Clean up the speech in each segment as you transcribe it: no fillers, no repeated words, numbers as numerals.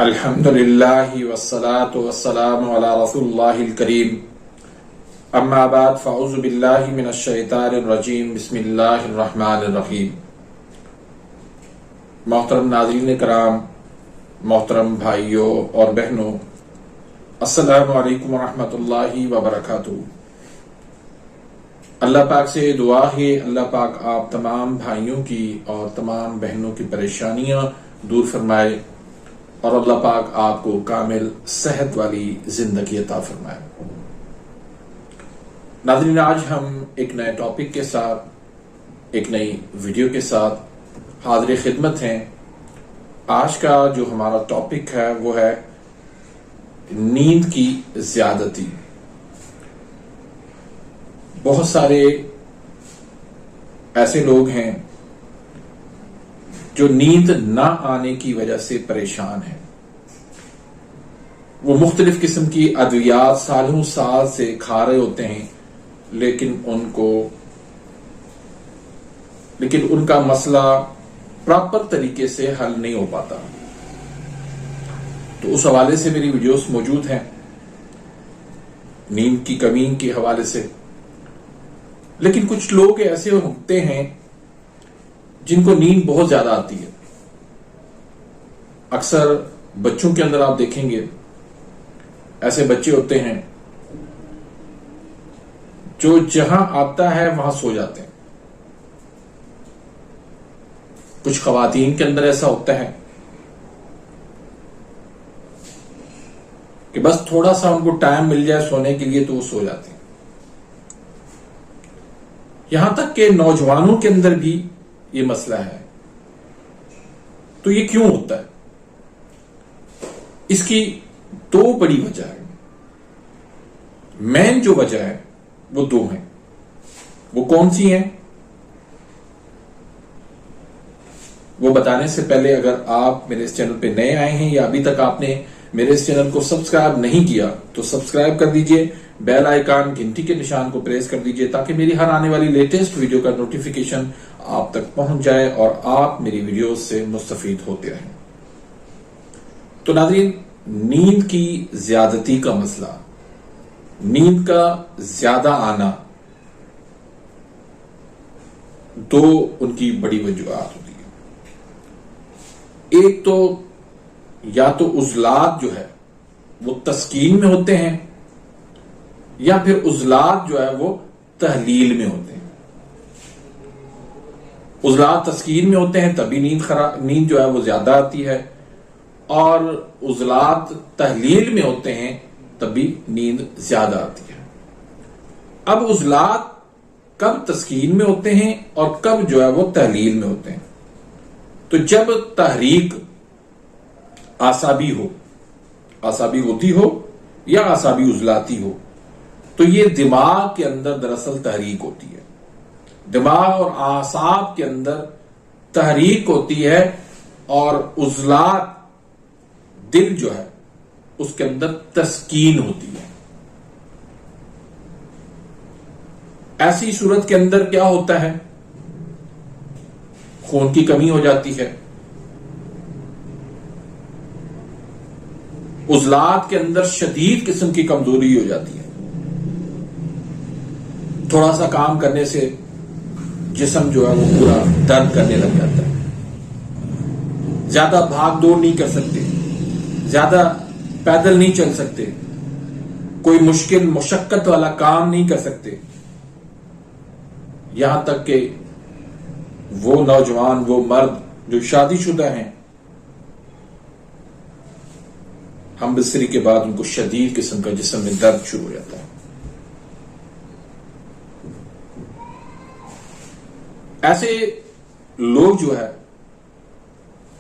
الحمدللہ والصلاة والسلام علی رسول اللہ الکریم اما بعد فاعوذ باللہ من الشیطان الرجیم بسم اللہ الرحمن الرحیم۔ محترم ناظرین کرام، محترم بھائیوں اور بہنوں، السلام علیکم ورحمۃ اللہ وبرکاتہ۔ اللہ پاک سے دعا ہے اللہ پاک آپ تمام بھائیوں کی اور تمام بہنوں کی پریشانیاں دور فرمائے اور اللہ پاک آپ کو کامل صحت والی زندگی عطا فرمائے۔ ناظرین، آج ہم ایک نئے ٹاپک کے ساتھ، ایک نئی ویڈیو کے ساتھ حاضر خدمت ہیں۔ آج کا جو ہمارا ٹاپک ہے وہ ہے نیند کی زیادتی۔ بہت سارے ایسے لوگ ہیں جو نیند نہ آنے کی وجہ سے پریشان ہیں۔ وہ مختلف قسم کی ادویات سالوں سال سے کھا رہے ہوتے ہیں، لیکن ان کا مسئلہ پراپر طریقے سے حل نہیں ہو پاتا۔ تو اس حوالے سے میری ویڈیوز موجود ہیں، نیند کی کمی کے حوالے سے۔ لیکن کچھ لوگ ایسے ہوتے ہیں جن کو نیند بہت زیادہ آتی ہے۔ اکثر بچوں کے اندر آپ دیکھیں گے ایسے بچے ہوتے ہیں جو جہاں آتا ہے وہاں سو جاتے ہیں۔ کچھ خواتین کے اندر ایسا ہوتا ہے کہ بس تھوڑا سا ان کو ٹائم مل جائے سونے کے لیے تو وہ سو جاتے ہیں۔ یہاں تک کہ نوجوانوں کے اندر بھی یہ مسئلہ ہے۔ تو یہ کیوں ہوتا ہے؟ اس کی دو بڑی وجہ ہے۔ مین جو وجہ ہے وہ دو ہیں۔ وہ کون سی ہیں؟ وہ بتانے سے پہلے اگر آپ میرے اس چینل پہ نئے آئے ہیں یا ابھی تک آپ نے میرے اس چینل کو سبسکرائب نہیں کیا تو سبسکرائب کر دیجئے، بیل آئیکن گھنٹی کے نشان کو پریس کر دیجئے تاکہ میری ہر آنے والی لیٹسٹ ویڈیو کا نوٹیفیکیشن آپ تک پہنچ جائے اور آپ میری ویڈیوز سے مستفید ہوتے رہیں۔ تو ناظرین، نیند کی زیادتی کا مسئلہ، نیند کا زیادہ آنا، دو ان کی بڑی وجوہات ہوتی ہیں۔ ایک تو یا تو عضلات جو ہے وہ تسکین میں ہوتے ہیں یا پھر عضلات جو ہے وہ تحلیل میں ہوتے ہیں۔ عضلات تسکین میں ہوتے ہیں تبھی نیند جو ہے وہ زیادہ آتی ہے، اور عضلات تحلیل میں ہوتے ہیں تبھی نیند زیادہ آتی ہے۔ اب عضلات کب تسکین میں ہوتے ہیں اور کب جو ہے وہ تحلیل میں ہوتے ہیں؟ تو جب تحریک اعصابی ہوتی ہو یا اعصابی عضلاتی ہو تو یہ دماغ کے اندر دراصل تحریک ہوتی ہے۔ دماغ اور اعصاب کے اندر تحریک ہوتی ہے اور عضلات، دل جو ہے اس کے اندر تسکین ہوتی ہے۔ ایسی صورت کے اندر کیا ہوتا ہے؟ خون کی کمی ہو جاتی ہے، عضلات کے اندر شدید قسم کی کمزوری ہو جاتی ہے۔ تھوڑا سا کام کرنے سے جسم جو ہے وہ پورا درد کرنے لگ جاتا ہے۔ زیادہ بھاگ دوڑ نہیں کر سکتے، زیادہ پیدل نہیں چل سکتے، کوئی مشکل مشقت والا کام نہیں کر سکتے۔ یہاں تک کہ وہ نوجوان، وہ مرد جو شادی شدہ ہیں، ہم بستری کے بعد ان کو شدید قسم کا جسم میں درد شروع ہو جاتا ہے۔ ایسے لوگ جو ہے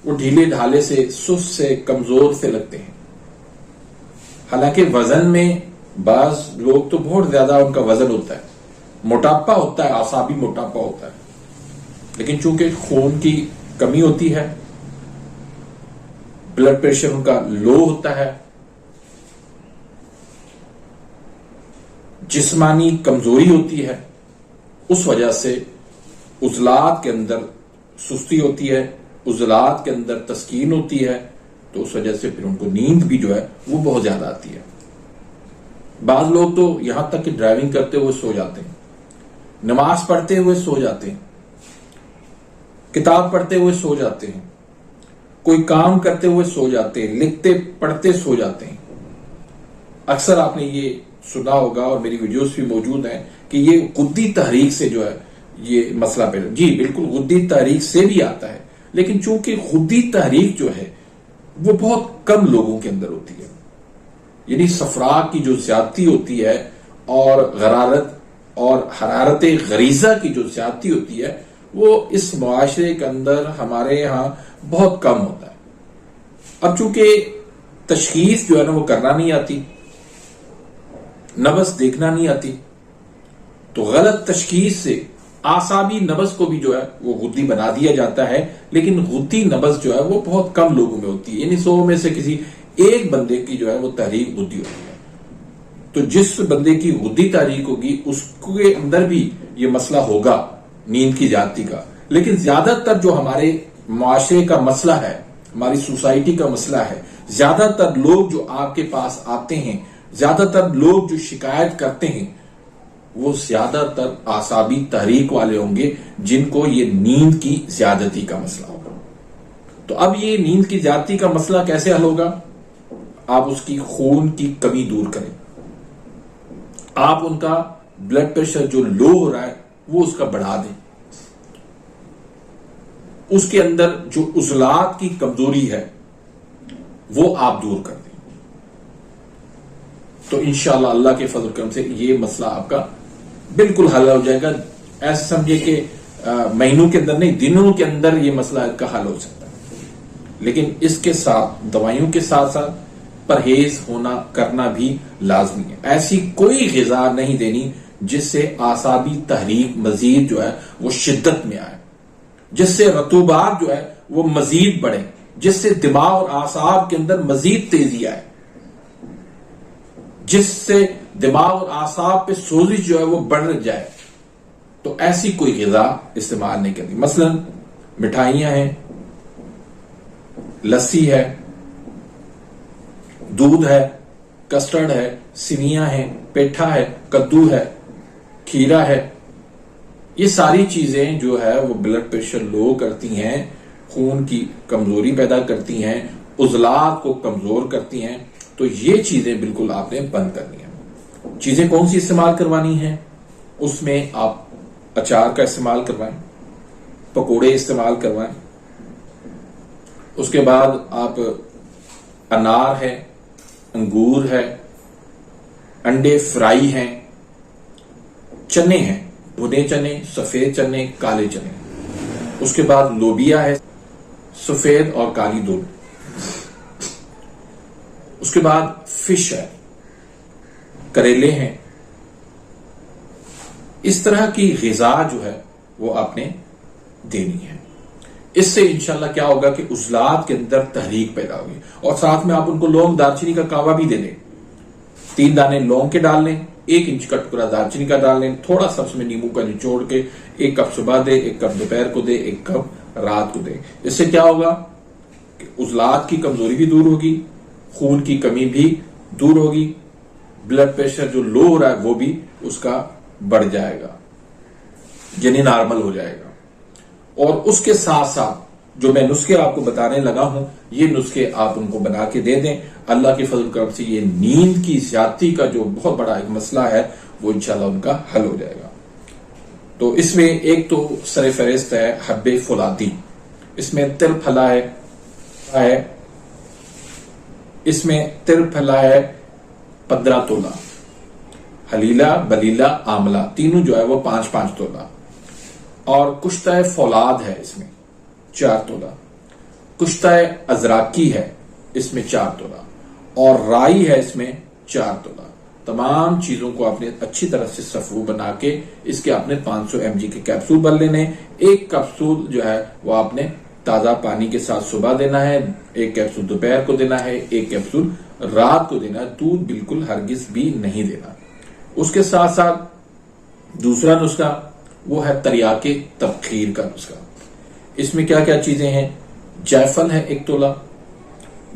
وہ ڈھیلے ڈھالے سے، سست سے، کمزور سے لگتے ہیں۔ حالانکہ وزن میں بعض لوگ تو بہت زیادہ ان کا وزن ہوتا ہے، موٹاپا ہوتا ہے، اعصابی موٹاپا ہوتا ہے، لیکن چونکہ خون کی کمی ہوتی ہے، بلڈ پریشر ان کا لو ہوتا ہے، جسمانی کمزوری ہوتی ہے، اس وجہ سے عضلات کے اندر سستی ہوتی ہے، عضلات کے اندر تسکین ہوتی ہے تو اس وجہ سے پھر ان کو نیند بھی جو ہے وہ بہت زیادہ آتی ہے. بعض لوگ تو یہاں تک کہ ڈرائیونگ کرتے ہوئے سو جاتے ہیں, نماز پڑھتے ہوئے سو جاتے ہیں, کتاب پڑھتے ہوئے سو جاتے ہیں, کوئی کام کرتے ہوئے سو جاتے ہیں, لکھتے پڑھتے سو جاتے ہیں. اکثر آپ نے یہ سنا ہوگا اور میری ویڈیوز بھی موجود ہیں کہ یہ غدی تحریک سے جو ہے یہ مسئلہ پیدا. جی بالکل غدی تحریک سے بھی آتا ہے, لیکن چونکہ غدی تحریک جو ہے وہ بہت کم لوگوں کے اندر ہوتی ہے. یعنی صفرا کی جو زیادتی ہوتی ہے اور غرارت اور حرارت غریزہ کی جو زیادتی ہوتی ہے وہ اس معاشرے کے اندر ہمارے یہاں بہت کم ہوتا ہے. اب چونکہ تشخیص جو ہے نا وہ کرنا نہیں آتی, نبض دیکھنا نہیں آتی, تو غلط تشخیص سے اعصابی نبض کو بھی جو ہے وہ غدی بنا دیا جاتا ہے. لیکن غدی نبض جو ہے وہ بہت کم لوگوں میں ہوتی ہے, یعنی 100 میں سے کسی ایک بندے کی جو ہے وہ تحریک غدی ہوتی ہے. تو جس بندے کی غدی تحریک ہوگی اس کے اندر بھی یہ مسئلہ ہوگا نیند کی زیادتی کا. لیکن زیادہ تر جو ہمارے معاشرے کا مسئلہ ہے, ہماری سوسائٹی کا مسئلہ ہے, زیادہ تر لوگ جو آپ کے پاس آتے ہیں, زیادہ تر لوگ جو شکایت کرتے ہیں وہ زیادہ تر اعصابی تحریک والے ہوں گے جن کو یہ نیند کی زیادتی کا مسئلہ ہوگا. تو اب یہ نیند کی زیادتی کا مسئلہ کیسے حل ہوگا؟ آپ اس کی خون کی کمی دور کریں, آپ ان کا بلڈ پریشر جو لو ہو رہا ہے وہ اس کا بڑھا دیں, اس کے اندر جو عضلات کی کمزوری ہے وہ آپ دور کر دیں. تو انشاءاللہ اللہ کے فضل و کرم سے یہ مسئلہ آپ کا بالکل حل ہو جائے گا. ایسے سمجھے کہ مہینوں کے اندر نہیں, دنوں کے اندر یہ مسئلہ کا حل ہو سکتا ہے. لیکن اس کے ساتھ دوائیوں کے ساتھ ساتھ پرہیز ہونا کرنا بھی لازمی ہے. ایسی کوئی غذا نہیں دینی جس سے اعصابی تحریک مزید جو ہے وہ شدت میں آئے, جس سے رطوبات جو ہے وہ مزید بڑھے, جس سے دماغ اور اعصاب کے اندر مزید تیزی آئے, جس سے دماغ اور اعصاب پہ سوزش جو ہے وہ بڑھ جائے. تو ایسی کوئی غذا استعمال نہیں کرنی. مثلا مٹھائیاں ہیں, لسی ہے, دودھ ہے, کسٹرڈ ہے, سیویاں ہیں, پیٹھا ہے, کدو ہے, کھیرا ہے, یہ ساری چیزیں جو ہے وہ بلڈ پریشر لو کرتی ہیں, خون کی کمزوری پیدا کرتی ہیں, عضلات کو کمزور کرتی ہیں. تو یہ چیزیں بالکل آپ نے بند کرنی ہیں. چیزیں کون سی استعمال کروانی ہیں؟ اس میں آپ اچار کا استعمال کروائیں, پکوڑے استعمال کروائیں, اس کے بعد آپ انار ہے, انگور ہے, انڈے فرائی ہیں, چنے ہیں, بھنے چنے, سفید چنے, کالے چنے, اس کے بعد لوبیا ہے, سفید اور کالی دونوں, اس کے بعد فش ہے, کریلے ہیں. اس طرح کی غذا جو ہے وہ آپ نے دینی ہے. اس سے انشاءاللہ کیا ہوگا کہ عضلات کے اندر تحریک پیدا ہوگی. اور ساتھ میں آپ ان کو لونگ دارچینی کا کعوہ بھی دے دیں, 3 دانے لونگ کے ڈال لیں, 1 انچ کا ٹکڑا دارچینی کا ڈال لیں, تھوڑا سا اس میں نیمبو کا نچوڑ کے 1 کپ صبح دے, 1 کپ دوپہر کو دے, 1 کپ رات کو دے. اس سے کیا ہوگا کہ عضلات کی کمزوری بھی دور ہوگی, خون کی کمی بھی دور ہوگی, بلڈ پریشر جو لو ہو رہا ہے وہ بھی اس کا بڑھ جائے گا, یعنی نارمل ہو جائے گا. اور اس کے ساتھ ساتھ جو میں نسخے آپ کو بتانے لگا ہوں یہ نسخے آپ ان کو بنا کے دے دیں. اللہ کے فضل و کرم سے یہ نیند کی زیادتی کا جو بہت بڑا ایک مسئلہ ہے وہ انشاءاللہ ان کا حل ہو جائے گا. تو اس میں ایک تو سر فہرست ہے حب فولادی, اس میں تر پھلا ہے, اس میں تر پھلا ہے 15 تولہ, حلیلہ, بلیلہ, آملہ تینوں جو ہے وہ 5-5 تولہ, اور کشتہ فولاد ہے اس میں 4 تولہ, کشتہ ازراکی ہے اس میں 4 تولہ, اور رائی ہے اس میں 4 تولہ. تمام چیزوں کو آپ نے اچھی طرح سے صفو بنا کے اس کے آپ نے 500 mg کے کیپسول بن لینے. 1 کیپسول جو ہے وہ آپ نے تازہ پانی کے ساتھ صبح دینا ہے, 1 کیپسول دوپہر کو دینا ہے, 1 کیپسول رات کو دینا ہے. دودھ بالکل ہرگز بھی نہیں دینا. اس کے ساتھ ساتھ دوسرا نسخہ وہ ہے تریاک تبخیر کا نسخہ. اس میں کیا کیا چیزیں ہیں؟ جائفل ہے 1 تولہ,